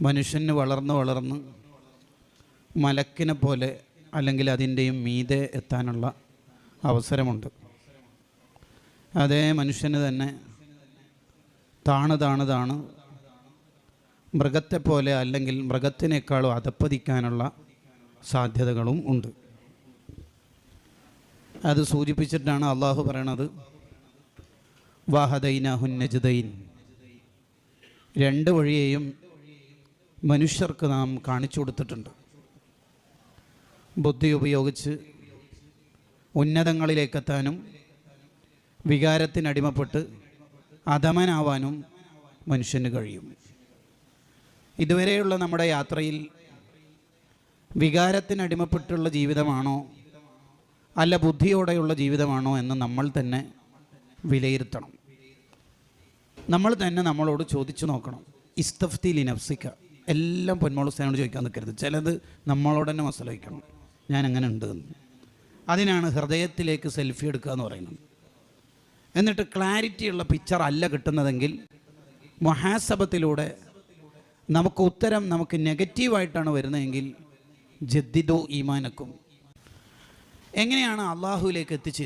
മനുഷ്യന് വളർന്ന് മലക്കിനെ പോലെ അല്ലെങ്കിൽ അതിൻ്റെയും മീതെ എത്താനുള്ള അവസരമുണ്ട്. അതേ മനുഷ്യന് തന്നെ താണ് മൃഗത്തെപ്പോലെ അല്ലെങ്കിൽ മൃഗത്തിനേക്കാളും അധപ്പതിക്കാനുള്ള സാധ്യതകളും ഉണ്ട്. അത് സൂചിപ്പിച്ചിട്ടാണ് അള്ളാഹു പറയണത്, വഹദൈനാഹുൻ നജ്ദൈൻ, രണ്ട് വഴിയെയും മനുഷ്യർക്ക് നാം കാണിച്ചു കൊടുത്തിട്ടുണ്ട്. ബുദ്ധി ഉപയോഗിച്ച് ഉന്നതങ്ങളിലേക്കെത്താനും വികാരത്തിനടിമപ്പെട്ട് അധമനാവാനും മനുഷ്യന് കഴിയും. ഇതുവരെയുള്ള നമ്മുടെ യാത്രയിൽ വികാരത്തിനടിമപ്പെട്ടുള്ള ജീവിതമാണോ അല്ല ബുദ്ധിയോടെയുള്ള ജീവിതമാണോ എന്ന് നമ്മൾ തന്നെ വിലയിരുത്തണം. നമ്മൾ തന്നെ നമ്മളോട് ചോദിച്ചു നോക്കണം. ഇസ്തഫ്തി ലി നഫ്സിക, എല്ലാം പൊന്മോളുസ്താനോട് ചോദിക്കാൻ നിൽക്കരുത്. ചിലത് നമ്മളോട് തന്നെ മസല വയ്ക്കണം, ഞാൻ എങ്ങനെ ഉണ്ട് എന്ന്. അതിനാണ് ഹൃദയത്തിലേക്ക് സെൽഫി എടുക്കുക എന്ന് പറയുന്നത്. എന്നിട്ട് ക്ലാരിറ്റിയുള്ള പിക്ചർ അല്ല കിട്ടുന്നതെങ്കിൽ മുഹാസബത്തിലൂടെ നമുക്ക് ഉത്തരം നമുക്ക് നെഗറ്റീവായിട്ടാണ് വരുന്നതെങ്കിൽ ജദ്ദിദു ഈമാനക്കും. എങ്ങനെയാണ് അള്ളാഹുവിലേക്ക് എത്തിച്ചേരുന്നത്?